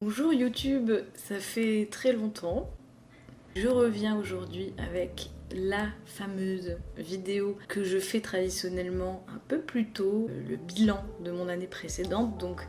Bonjour YouTube, ça fait très longtemps. Je reviens aujourd'hui avec la fameuse vidéo que je fais traditionnellement un peu plus tôt, le bilan de mon année précédente, donc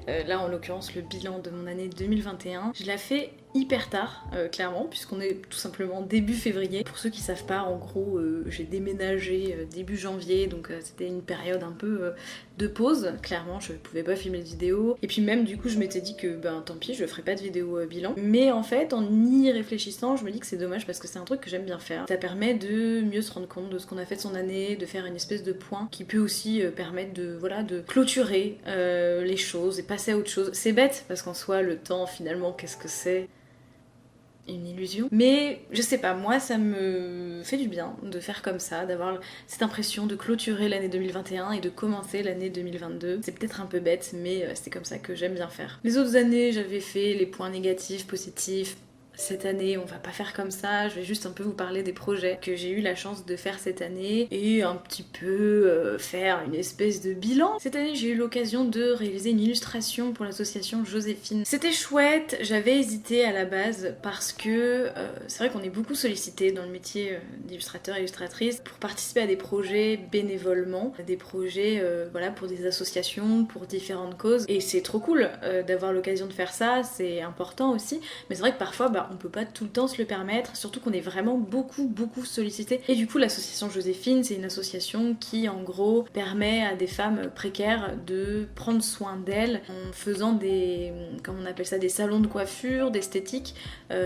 là en l'occurrence le bilan de mon année 2021. Je la fais hyper tard, clairement, puisqu'on est tout simplement début février. Pour ceux qui savent pas, en gros, j'ai déménagé début janvier, donc c'était une période un peu de pause. Clairement, je pouvais pas filmer de vidéo. Et puis même, du coup, je m'étais dit que, ben tant pis, je ferai pas de vidéo bilan. Mais en fait, en y réfléchissant, je me dis que c'est dommage parce que c'est un truc que j'aime bien faire. Ça permet de mieux se rendre compte de ce qu'on a fait de son année, de faire une espèce de point qui peut aussi permettre de, voilà, de clôturer les choses et passer à autre chose. C'est bête parce qu'en soi, le temps, finalement, qu'est-ce que c'est ? Une illusion. Mais je sais pas, moi ça me fait du bien de faire comme ça, d'avoir cette impression de clôturer l'année 2021 et de commencer l'année 2022. C'est peut-être un peu bête, mais c'est comme ça que j'aime bien faire. Les autres années, j'avais fait les points négatifs, positifs. Cette année, on va pas faire comme ça, je vais juste un peu vous parler des projets que j'ai eu la chance de faire cette année et un petit peu faire une espèce de bilan. Cette année, j'ai eu l'occasion de réaliser une illustration pour l'association Joséphine. C'était chouette, j'avais hésité à la base parce que c'est vrai qu'on est beaucoup sollicité dans le métier d'illustrateur et illustratrice pour participer à des projets bénévolement, des projets voilà, pour des associations, pour différentes causes et c'est trop cool d'avoir l'occasion de faire ça, c'est important aussi, mais c'est vrai que parfois on peut pas tout le temps se le permettre, surtout qu'on est vraiment beaucoup sollicité. Et du coup, l'association Joséphine, c'est une association qui, en gros, permet à des femmes précaires de prendre soin d'elles en faisant des, comment on appelle ça, des salons de coiffure, d'esthétique,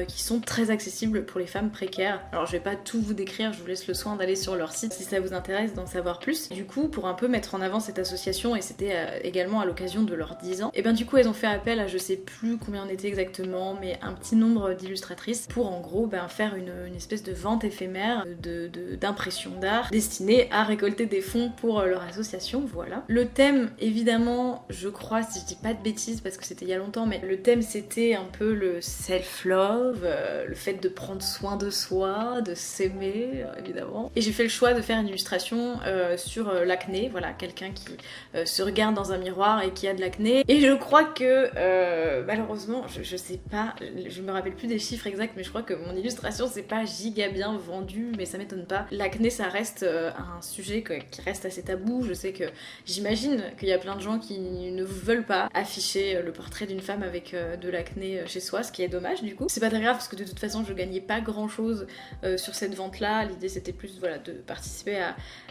qui sont très accessibles pour les femmes précaires. Alors, je vais pas tout vous décrire, je vous laisse le soin d'aller sur leur site si ça vous intéresse d'en savoir plus. Du coup, pour un peu mettre en avant cette association, et c'était également à l'occasion de leurs 10 ans, et bien du coup, elles ont fait appel à je sais plus combien on était exactement, mais un petit nombre d'illustratrices pour en gros faire une espèce de vente éphémère d'impression d'art destinée à récolter des fonds pour leur association, voilà. Le thème, évidemment, je crois, si je dis pas de bêtises parce que c'était il y a longtemps, mais le thème c'était un peu le self-love, le fait de prendre soin de soi, de s'aimer, évidemment. Et j'ai fait le choix de faire une illustration sur l'acné, voilà, quelqu'un qui se regarde dans un miroir et qui a de l'acné. Et je crois que malheureusement, je sais pas, je me rappelle plus des chiffres exacts, mais je crois que mon illustration c'est pas giga bien vendu, mais ça m'étonne pas. L'acné ça reste un sujet qui reste assez tabou. Je sais que j'imagine qu'il y a plein de gens qui ne veulent pas afficher le portrait d'une femme avec de l'acné chez soi, ce qui est dommage du coup. C'est pas très grave parce que de toute façon je gagnais pas grand chose sur cette vente là. L'idée c'était plus voilà, de participer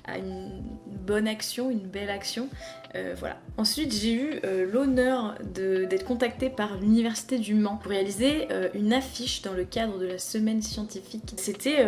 à une bonne action, une belle action. Voilà. Ensuite, j'ai eu l'honneur d'être contactée par l'Université du Mans pour réaliser une affiche dans le cadre de la semaine scientifique. C'était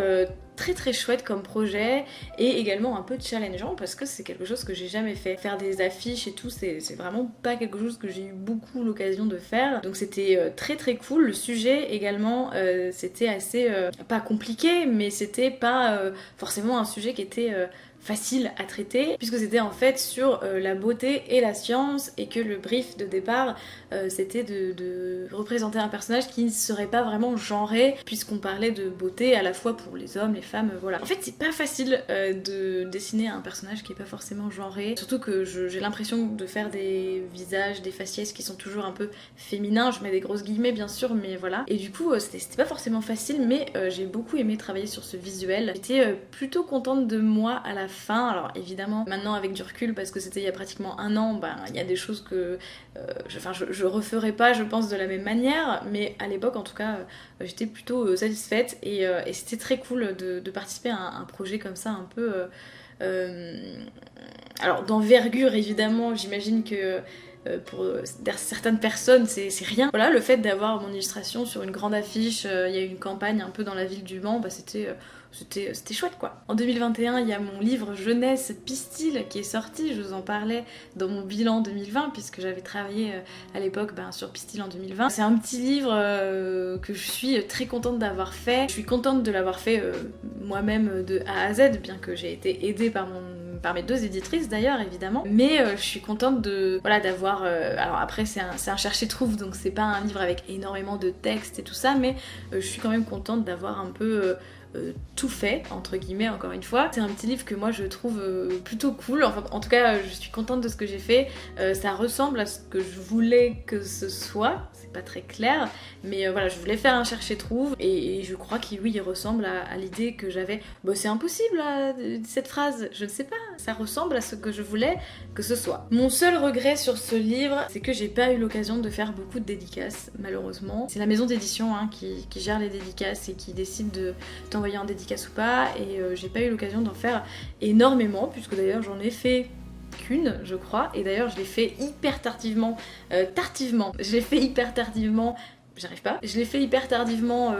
très chouette comme projet et également un peu challengeant parce que c'est quelque chose que j'ai jamais fait. Faire des affiches et tout, c'est vraiment pas quelque chose que j'ai eu beaucoup l'occasion de faire. Donc c'était très cool. Le sujet également, c'était assez, pas compliqué, mais c'était pas forcément un sujet qui était facile à traiter puisque c'était en fait sur la beauté et la science et que le brief de départ c'était de représenter un personnage qui ne serait pas vraiment genré puisqu'on parlait de beauté à la fois pour les hommes, les femmes, voilà. En fait c'est pas facile de dessiner un personnage qui est pas forcément genré, surtout que j'ai l'impression de faire des visages, des faciès qui sont toujours un peu féminins, je mets des grosses guillemets bien sûr, mais voilà. Et du coup c'était pas forcément facile, mais j'ai beaucoup aimé travailler sur ce visuel. J'étais plutôt contente de moi à la fin. Alors évidemment maintenant avec du recul parce que c'était il y a pratiquement un an, il y a des choses que je referai pas je pense de la même manière, mais à l'époque en tout cas j'étais plutôt satisfaite et c'était très cool de participer à un projet comme ça un peu alors d'envergure évidemment. J'imagine que pour certaines personnes c'est rien. Voilà, le fait d'avoir mon illustration sur une grande affiche, il y a eu une campagne un peu dans la ville du Mans, c'était chouette quoi. En 2021, il y a mon livre jeunesse Pistil qui est sorti, je vous en parlais dans mon bilan 2020 puisque j'avais travaillé à l'époque sur Pistil en 2020. C'est un petit livre que je suis très contente d'avoir fait. Je suis contente de l'avoir fait moi-même de A à Z, bien que j'ai été aidée par mes deux éditrices d'ailleurs évidemment, mais je suis contente voilà, d'avoir alors après c'est un chercher-trouve donc c'est pas un livre avec énormément de texte et tout ça, mais je suis quand même contente d'avoir un peu tout fait, entre guillemets, encore une fois. C'est un petit livre que moi je trouve plutôt cool, enfin en tout cas je suis contente de ce que j'ai fait. Ça ressemble à ce que je voulais que ce soit, c'est pas très clair, mais voilà, je voulais faire un chercher-trouve et je crois qu'il oui, il ressemble à l'idée que j'avais. Bon, c'est impossible cette phrase, je ne sais pas, ça ressemble à ce que je voulais que ce soit. Mon seul regret sur ce livre, c'est que j'ai pas eu l'occasion de faire beaucoup de dédicaces, malheureusement. C'est la maison d'édition qui gère les dédicaces et qui décide de t'envoyer en dédicace ou pas, et j'ai pas eu l'occasion d'en faire énormément, puisque d'ailleurs j'en ai fait qu'une, je crois, et d'ailleurs je l'ai fait hyper tardivement, je l'ai fait hyper tardivement. J'arrive pas. Je l'ai fait hyper tardivement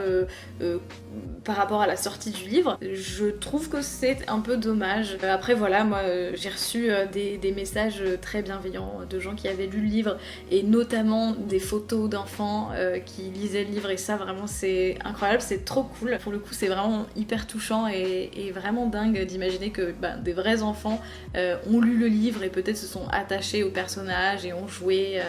par rapport à la sortie du livre. Je trouve que c'est un peu dommage. Après voilà, moi j'ai reçu des messages très bienveillants de gens qui avaient lu le livre et notamment des photos d'enfants qui lisaient le livre et ça vraiment c'est incroyable, c'est trop cool. Pour le coup c'est vraiment hyper touchant et vraiment dingue d'imaginer que des vrais enfants ont lu le livre et peut-être se sont attachés aux personnages et ont joué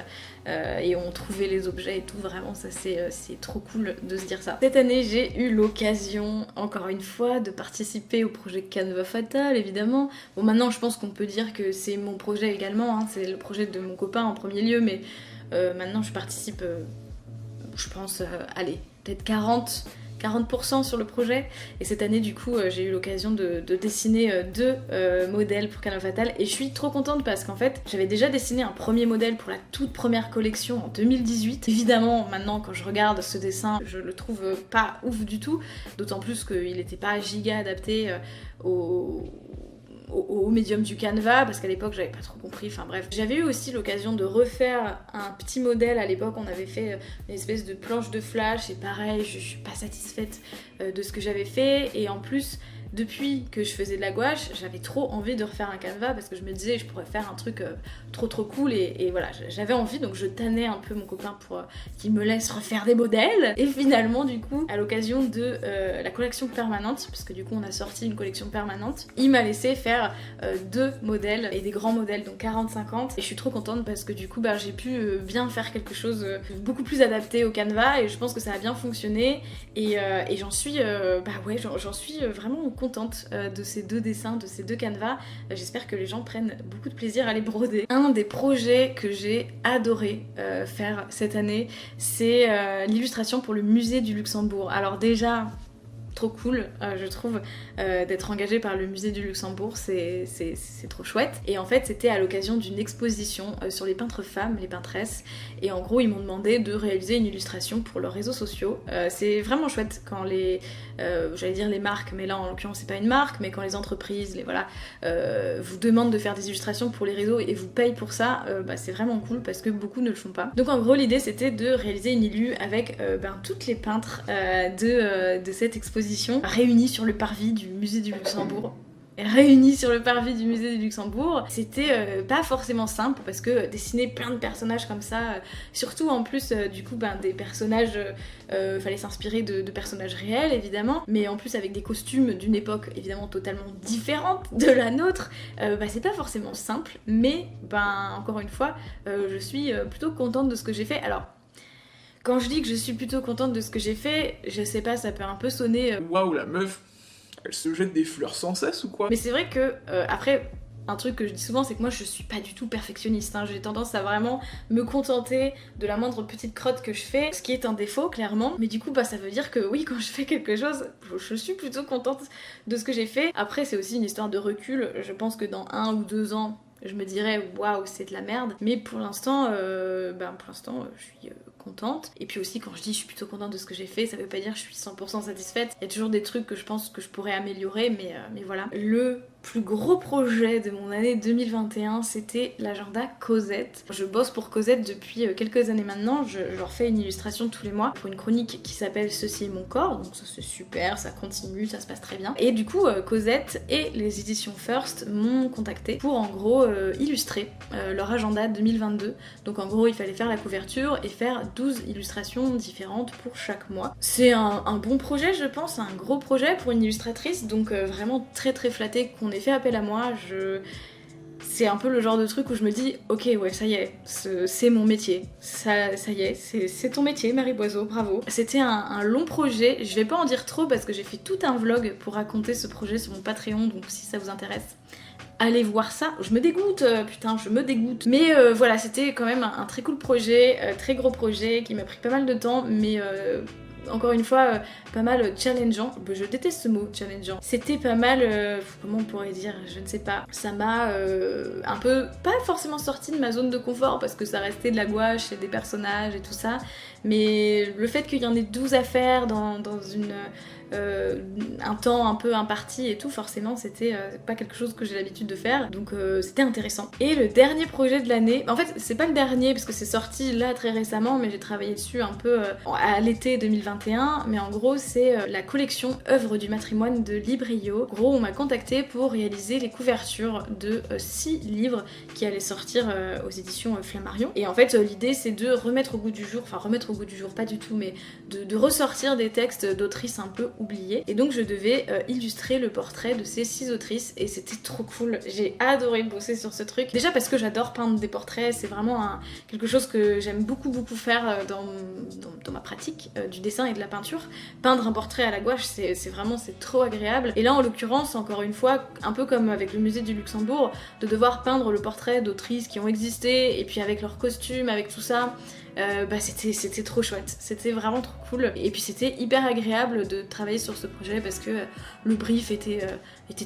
et ont trouvé les objets et tout. Vraiment ça c'est trop cool de se dire ça. Cette année j'ai eu l'occasion encore une fois de participer au projet Canva Fatal évidemment. Bon maintenant je pense qu'on peut dire que c'est mon projet également, hein. C'est le projet de mon copain en premier lieu, mais maintenant je participe je pense allez peut-être 40% sur le projet, et cette année du coup j'ai eu l'occasion de dessiner 2 modèles pour Canva Fatal et je suis trop contente parce qu'en fait j'avais déjà dessiné un premier modèle pour la toute première collection en 2018. Évidemment maintenant quand je regarde ce dessin je le trouve pas ouf du tout, d'autant plus qu'il était pas giga adapté au médium du Canva parce qu'à l'époque j'avais pas trop compris, enfin bref. J'avais eu aussi l'occasion de refaire un petit modèle à l'époque, on avait fait une espèce de planche de flash et pareil je suis pas satisfaite de ce que j'avais fait, et en plus depuis que je faisais de la gouache j'avais trop envie de refaire un Canva parce que je me disais je pourrais faire un truc trop cool et voilà j'avais envie, donc je tannais un peu mon copain pour qu'il me laisse refaire des modèles, et finalement du coup à l'occasion de la collection permanente, parce que du coup on a sorti une collection permanente, il m'a laissé faire 2 modèles et des grands modèles, donc 40-50, et je suis trop contente parce que du coup j'ai pu bien faire quelque chose beaucoup plus adapté au Canva et je pense que ça a bien fonctionné et j'en suis j'en suis vraiment contente de ces 2 dessins, de ces 2 canevas. J'espère que les gens prennent beaucoup de plaisir à les broder. Un des projets que j'ai adoré faire cette année, c'est l'illustration pour le musée du Luxembourg. Alors déjà trop cool, je trouve, d'être engagée par le musée du Luxembourg, c'est trop chouette. Et en fait c'était à l'occasion d'une exposition sur les peintres femmes, les peintresses, et en gros ils m'ont demandé de réaliser une illustration pour leurs réseaux sociaux. C'est vraiment chouette quand j'allais dire les marques, mais là en l'occurrence c'est pas une marque, mais quand les entreprises, vous demandent de faire des illustrations pour les réseaux et vous payent pour ça, c'est vraiment cool parce que beaucoup ne le font pas. Donc en gros l'idée c'était de réaliser une illu avec toutes les peintres de cette exposition réunis sur le parvis du musée du Luxembourg. C'était pas forcément simple parce que dessiner plein de personnages comme ça, surtout en plus du coup des personnages, fallait s'inspirer de personnages réels évidemment, mais en plus avec des costumes d'une époque évidemment totalement différente de la nôtre, c'est pas forcément simple, mais encore une fois je suis plutôt contente de ce que j'ai fait. Alors quand je dis que je suis plutôt contente de ce que j'ai fait, je sais pas, ça peut un peu sonner waouh la meuf, elle se jette des fleurs sans cesse ou quoi? Mais c'est vrai que après un truc que je dis souvent c'est que moi je suis pas du tout perfectionniste, hein. J'ai tendance à vraiment me contenter de la moindre petite crotte que je fais, ce qui est un défaut clairement, mais du coup ça veut dire que oui, quand je fais quelque chose je suis plutôt contente de ce que j'ai fait. Après c'est aussi une histoire de recul, je pense que dans 1 ou 2 ans je me dirais waouh c'est de la merde, mais pour l'instant je suis contente. Et puis aussi quand je dis je suis plutôt contente de ce que j'ai fait, ça veut pas dire que je suis 100% satisfaite, il y a toujours des trucs que je pense que je pourrais améliorer, mais voilà. Le plus gros projet de mon année 2021 c'était l'agenda Cosette. Je bosse pour Cosette depuis quelques années maintenant, je leur fais une illustration tous les mois pour une chronique qui s'appelle Ceci est mon corps, donc ça c'est super, ça continue, ça se passe très bien. Et du coup Cosette et les éditions First m'ont contacté pour en gros illustrer leur agenda 2022. Donc en gros il fallait faire la couverture et faire 12 illustrations différentes pour chaque mois. C'est un bon projet je pense, un gros projet pour une illustratrice, donc vraiment très flattée qu'on ait fait appel à moi. c'est un peu le genre de truc où je me dis ok ouais ça y est, c'est mon métier, ça y est, c'est ton métier Marie Boiseau, bravo. C'était un long projet, je vais pas en dire trop parce que j'ai fait tout un vlog pour raconter ce projet sur mon Patreon, donc si ça vous intéresse, allez voir ça. Je me dégoûte, putain, je me dégoûte. Mais voilà, c'était quand même un très cool projet, très gros projet qui m'a pris pas mal de temps, mais encore une fois, pas mal challengeant. Je déteste ce mot, challengeant. C'était pas mal, comment on pourrait dire, je ne sais pas. Ça m'a un peu, pas forcément sorti de ma zone de confort, parce que ça restait de la gouache et des personnages et tout ça. Mais le fait qu'il y en ait 12 à faire dans un temps un peu imparti et tout, forcément c'était pas quelque chose que j'ai l'habitude de faire, donc c'était intéressant. Et le dernier projet de l'année, en fait c'est pas le dernier parce que c'est sorti là très récemment, mais j'ai travaillé dessus un peu à l'été 2021, mais en gros c'est la collection œuvres du matrimoine de Librio. En gros on m'a contacté pour réaliser les couvertures de 6 livres qui allaient sortir aux éditions Flammarion, et en fait l'idée c'est de remettre au goût du jour, enfin remettre au goût du jour pas du tout, mais de ressortir des textes d'autrices un peu oubliées, et donc je devais illustrer le portrait de ces 6 autrices et c'était trop cool. J'ai adoré bosser sur ce truc, déjà parce que j'adore peindre des portraits, c'est vraiment quelque chose que j'aime beaucoup faire dans ma pratique du dessin et de la peinture. Peindre un portrait à la gouache c'est trop agréable, et là en l'occurrence encore une fois un peu comme avec le musée du Luxembourg, de devoir peindre le portrait d'autrices qui ont existé et puis avec leurs costumes, avec tout ça, c'était trop chouette, c'était vraiment trop cool, et puis c'était hyper agréable de travailler sur ce projet parce que le brief était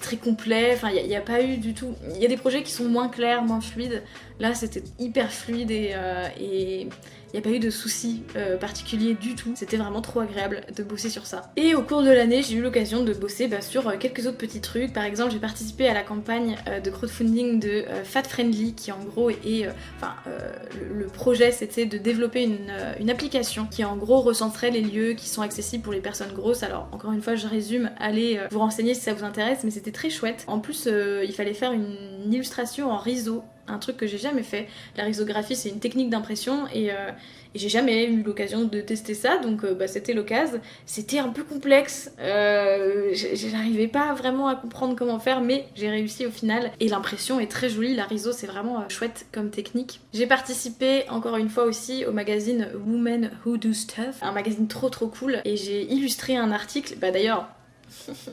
très complet, enfin il n'y a pas eu du tout, il y a des projets qui sont moins clairs, moins fluides, là c'était hyper fluide et il n'y a pas eu de soucis particuliers du tout, c'était vraiment trop agréable de bosser sur ça. Et au cours de l'année j'ai eu l'occasion de bosser sur quelques autres petits trucs, par exemple j'ai participé à la campagne de crowdfunding de Fat Friendly qui en gros est, le projet c'était de développer une application qui en gros recenserait les lieux qui sont accessibles pour les personnes grosses. Alors encore une fois je résume, allez vous renseigner si ça vous intéresse, mais c'était très chouette. En plus il fallait faire une illustration en riso, un truc que j'ai jamais fait. La risographie c'est une technique d'impression et j'ai jamais eu l'occasion de tester ça, donc c'était l'occasion. C'était un peu complexe, j'arrivais pas vraiment à comprendre comment faire, mais j'ai réussi au final et l'impression est très jolie. La riso c'est vraiment chouette comme technique. J'ai participé encore une fois aussi au magazine Women Who Do Stuff, un magazine trop cool, et j'ai illustré un article, d'ailleurs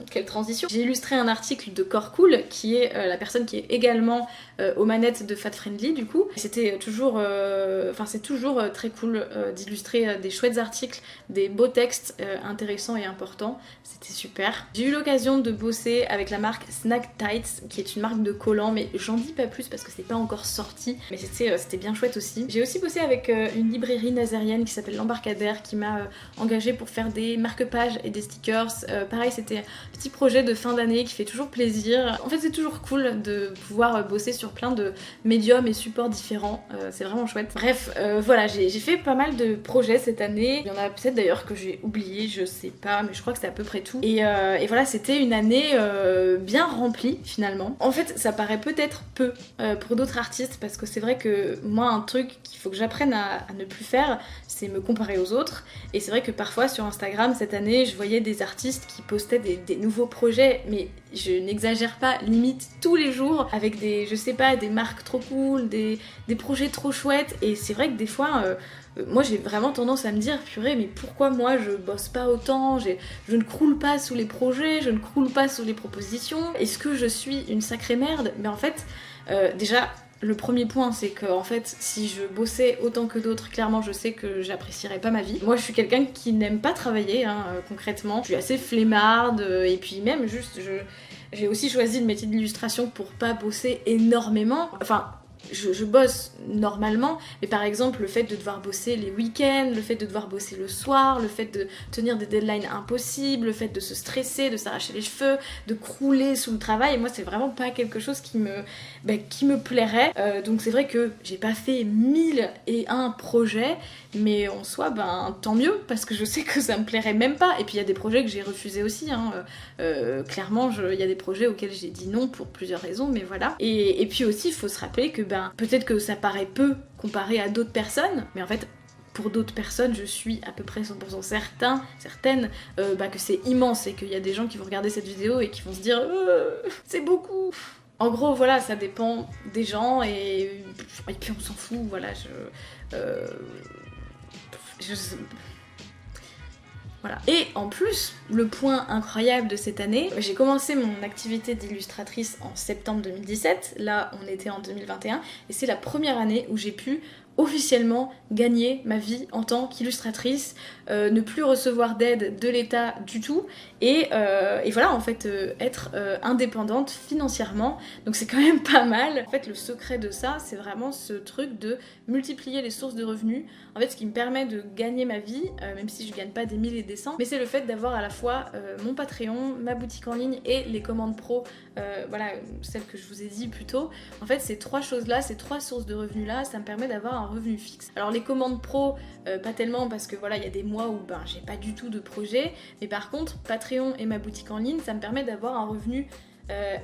quelle transition. J'ai illustré un article de Corcool, qui est la personne qui est également aux manettes de Fat Friendly du coup. C'était toujours, c'est toujours très cool d'illustrer des chouettes articles, des beaux textes intéressants et importants. C'était super. J'ai eu l'occasion de bosser avec la marque Snack Tights, qui est une marque de collants, mais j'en dis pas plus parce que c'est pas encore sorti, mais c'était bien chouette aussi. J'ai aussi bossé avec une librairie nazérienne qui s'appelle l'Embarcadère, qui m'a engagée pour faire des marque-pages et des stickers. Pareil, c'était un petit projet de fin d'année qui fait toujours plaisir. En fait c'est toujours cool de pouvoir bosser sur plein de médiums et supports différents, c'est vraiment chouette. Bref, voilà, j'ai fait pas mal de projets cette année. Il y en a peut-être d'ailleurs que j'ai oublié, je sais pas, mais je crois que c'est à peu près tout. Et voilà, c'était une année bien remplie finalement. En fait ça paraît peut-être peu pour d'autres artistes, parce que c'est vrai que moi un truc qu'il faut que j'apprenne à ne plus faire, c'est me comparer aux autres. Et c'est vrai que parfois sur Instagram cette année je voyais des artistes qui postaient des nouveaux projets, mais je n'exagère pas, limite tous les jours, avec des marques trop cool, des projets trop chouettes. Et c'est vrai que des fois moi j'ai vraiment tendance à me dire purée, mais pourquoi moi je bosse pas autant, je ne croule pas sous les projets, je ne croule pas sous les propositions, est-ce que je suis une sacrée merde? Mais en fait déjà le premier point c'est que en fait si je bossais autant que d'autres, clairement je sais que j'apprécierais pas ma vie. Moi je suis quelqu'un qui n'aime pas travailler concrètement, je suis assez flemmarde, et puis même juste j'ai aussi choisi le métier d'illustration pour pas bosser énormément. Enfin je bosse normalement, mais par exemple le fait de devoir bosser les week-ends, le fait de devoir bosser le soir, le fait de tenir des deadlines impossibles, le fait de se stresser, de s'arracher les cheveux, de crouler sous le travail, moi c'est vraiment pas quelque chose qui me plairait. Donc c'est vrai que j'ai pas fait 1001 projets, mais en soi tant mieux, parce que je sais que ça me plairait même pas. Et puis il y a des projets que j'ai refusés aussi, clairement il y a des projets auxquels j'ai dit non pour plusieurs raisons, mais voilà. Et puis aussi il faut se rappeler que peut-être que ça paraît peu comparé à d'autres personnes, mais en fait pour d'autres personnes je suis à peu près 100% certaine que c'est immense, et qu'il y a des gens qui vont regarder cette vidéo et qui vont se dire c'est beaucoup. En gros, voilà, ça dépend des gens et puis on s'en fout, voilà, voilà. Et en plus, le point incroyable de cette année, j'ai commencé mon activité d'illustratrice en septembre 2017, là on était en 2021, et c'est la première année où j'ai pu officiellement gagner ma vie en tant qu'illustratrice, ne plus recevoir d'aide de l'État du tout, et voilà en fait être indépendante financièrement, donc c'est quand même pas mal. En fait le secret de ça c'est vraiment ce truc de multiplier les sources de revenus. En fait ce qui me permet de gagner ma vie, même si je gagne pas des milliers et des cents, mais c'est le fait d'avoir à la fois mon Patreon, ma boutique en ligne et les commandes pro, voilà celles que je vous ai dit plus tôt. En fait ces trois choses là, ces trois sources de revenus là, ça me permet d'avoir un revenu fixe. Alors les commandes pro, pas tellement parce que voilà il y a des mois où ben j'ai pas du tout de projet, mais par contre Patreon et ma boutique en ligne ça me permet d'avoir un revenu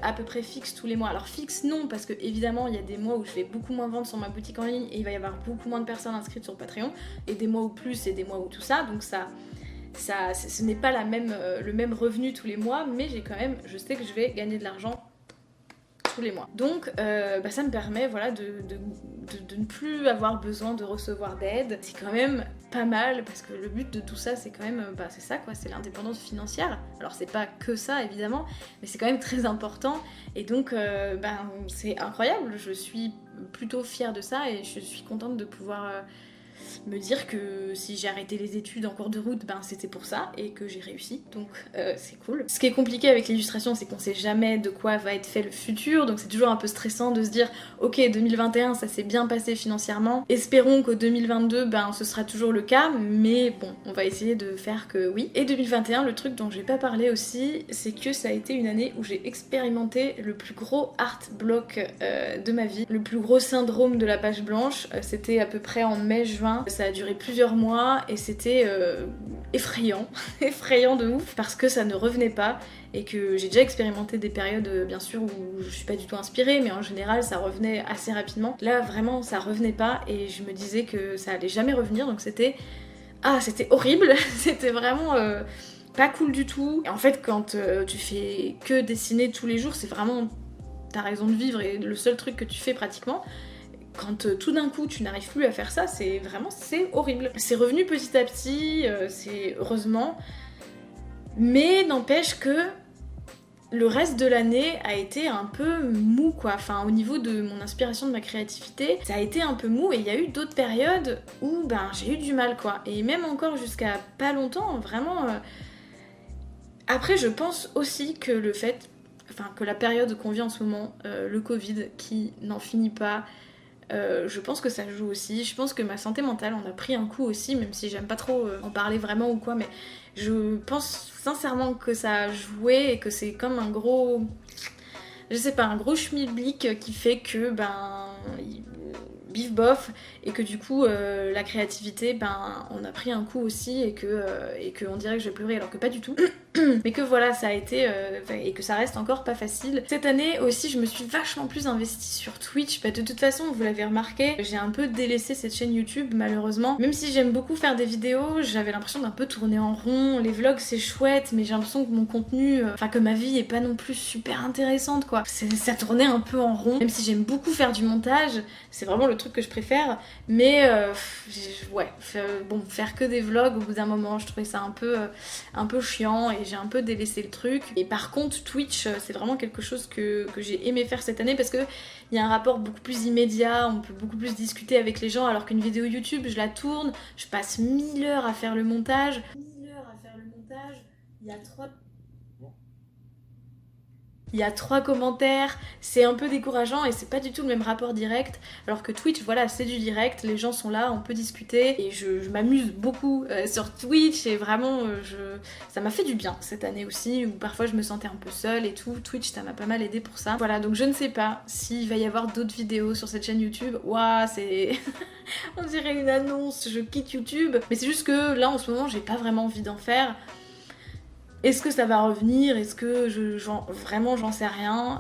à peu près fixe tous les mois. Alors fixe non, parce que évidemment il y a des mois où je vais beaucoup moins vendre sur ma boutique en ligne et il va y avoir beaucoup moins de personnes inscrites sur Patreon, et des mois où plus et des mois où tout ça, donc ce n'est pas le même revenu tous les mois, mais je sais que je vais gagner de l'argent tous les mois. Donc ça me permet voilà, de ne plus avoir besoin de recevoir d'aide. C'est quand même pas mal parce que le but de tout ça c'est quand même, c'est ça quoi, c'est l'indépendance financière. Alors c'est pas que ça évidemment, mais c'est quand même très important et donc c'est incroyable, je suis plutôt fière de ça et je suis contente de pouvoir me dire que si j'ai arrêté les études en cours de route, c'était pour ça et que j'ai réussi, donc c'est cool. Ce qui est compliqué avec l'illustration, c'est qu'on sait jamais de quoi va être fait le futur, donc c'est toujours un peu stressant de se dire ok 2021 ça s'est bien passé financièrement, espérons qu'au 2022 ce sera toujours le cas, mais bon on va essayer de faire que oui. Et 2021, le truc dont j'ai pas parlé aussi, c'est que ça a été une année où j'ai expérimenté le plus gros art block de ma vie, le plus gros syndrome de la page blanche. C'était à peu près en mai-juin. Ça a duré plusieurs mois et c'était effrayant, effrayant de ouf, parce que ça ne revenait pas et que j'ai déjà expérimenté des périodes bien sûr où je suis pas du tout inspirée, mais en général ça revenait assez rapidement. Là vraiment ça revenait pas et je me disais que ça allait jamais revenir, donc c'était horrible, c'était vraiment pas cool du tout. Et en fait quand tu fais que dessiner tous les jours, c'est vraiment ta raison de vivre et le seul truc que tu fais pratiquement. Quand tout d'un coup tu n'arrives plus à faire ça, c'est horrible. C'est revenu petit à petit, c'est heureusement, mais n'empêche que le reste de l'année a été un peu mou quoi, enfin au niveau de mon inspiration, de ma créativité, ça a été un peu mou et il y a eu d'autres périodes où j'ai eu du mal quoi, et même encore jusqu'à pas longtemps, vraiment. Après je pense aussi que que la période qu'on vit en ce moment, le Covid qui n'en finit pas, je pense que ça joue aussi. Je pense que ma santé mentale en a pris un coup aussi, même si j'aime pas trop en parler vraiment ou quoi, mais je pense sincèrement que ça a joué et que c'est comme un gros, je sais pas, un gros schmilblick qui fait que bif bof, et que du coup la créativité on a pris un coup aussi et que on dirait que je vais pleurer alors que pas du tout. Mais que voilà, ça a été et que ça reste encore pas facile. Cette année aussi je me suis vachement plus investie sur Twitch. De toute façon vous l'avez remarqué, j'ai un peu délaissé cette chaîne YouTube malheureusement. Même si j'aime beaucoup faire des vidéos, j'avais l'impression d'un peu tourner en rond. Les vlogs c'est chouette, mais j'ai l'impression que mon contenu, que ma vie est pas non plus super intéressante quoi. Ça tournait un peu en rond. Même si j'aime beaucoup faire du montage, c'est vraiment le truc que je préfère, mais faire que des vlogs au bout d'un moment je trouvais ça un peu chiant et j'ai un peu délaissé le truc. Et par contre Twitch c'est vraiment quelque chose que j'ai aimé faire cette année parce que il y a un rapport beaucoup plus immédiat, on peut beaucoup plus discuter avec les gens, alors qu'une vidéo YouTube je la tourne, je passe 1000 heures à faire le montage, il y a 3 commentaires, c'est un peu décourageant et c'est pas du tout le même rapport direct, alors que Twitch, voilà, c'est du direct, les gens sont là, on peut discuter, et je m'amuse beaucoup sur Twitch, et vraiment, ça m'a fait du bien cette année aussi, où parfois je me sentais un peu seule et tout. Twitch, ça m'a pas mal aidé pour ça. Voilà, donc je ne sais pas s'il va y avoir d'autres vidéos sur cette chaîne YouTube. Ouah, c'est... on dirait une annonce, je quitte YouTube, mais c'est juste que là, en ce moment, j'ai pas vraiment envie d'en faire. Est-ce que ça va revenir? Est-ce que vraiment j'en sais rien,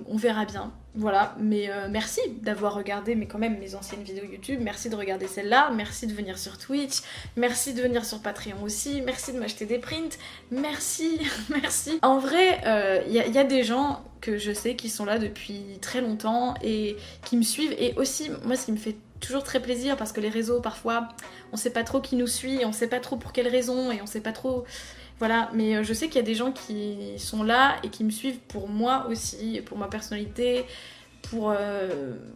on verra bien. Voilà, mais merci d'avoir regardé mais quand même mes anciennes vidéos YouTube, merci de regarder celle-là, merci de venir sur Twitch, merci de venir sur Patreon aussi, merci de m'acheter des prints, merci, merci. En vrai, y a des gens que je sais qui sont là depuis très longtemps et qui me suivent, et aussi, moi ce qui me fait toujours très plaisir, parce que les réseaux parfois, on sait pas trop qui nous suit, on sait pas trop pour quelles raisons, et on sait pas trop... Voilà, mais je sais qu'il y a des gens qui sont là et qui me suivent pour moi aussi, pour ma personnalité, pour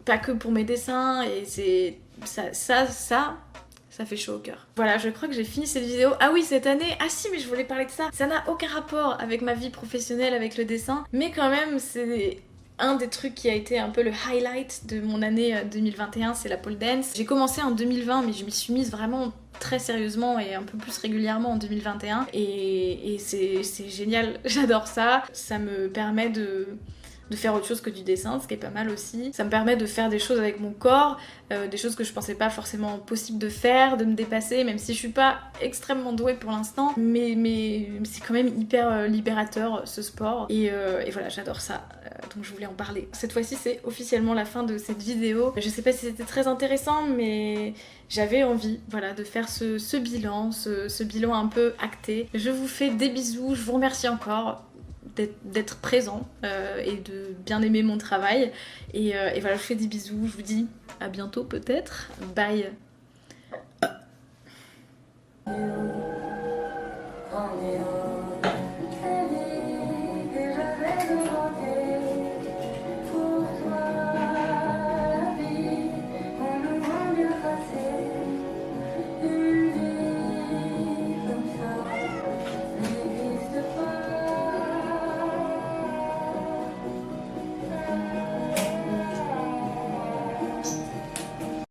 pas que pour mes dessins, et c'est ça fait chaud au cœur. Voilà, je crois que j'ai fini cette vidéo. Ah oui, cette année, ah si, mais je voulais parler de ça. Ça n'a aucun rapport avec ma vie professionnelle, avec le dessin, mais quand même, c'est un des trucs qui a été un peu le highlight de mon année 2021, c'est la pole dance. J'ai commencé en 2020, mais je m'y suis mise vraiment très sérieusement et un peu plus régulièrement en 2021, et c'est génial, j'adore ça. Ça me permet de faire autre chose que du dessin, ce qui est pas mal aussi. Ça me permet de faire des choses avec mon corps, des choses que je pensais pas forcément possible de faire, de me dépasser, même si je suis pas extrêmement douée pour l'instant, mais c'est quand même hyper libérateur ce sport, et voilà, j'adore ça, donc je voulais en parler. Cette fois-ci c'est officiellement la fin de cette vidéo. Je sais pas si c'était très intéressant, mais j'avais envie, voilà, de faire ce bilan, ce bilan un peu acté. Je vous fais des bisous, je vous remercie encore d'être présent et de bien aimer mon travail, et voilà, je vous fais des bisous, je vous dis à bientôt peut-être, bye.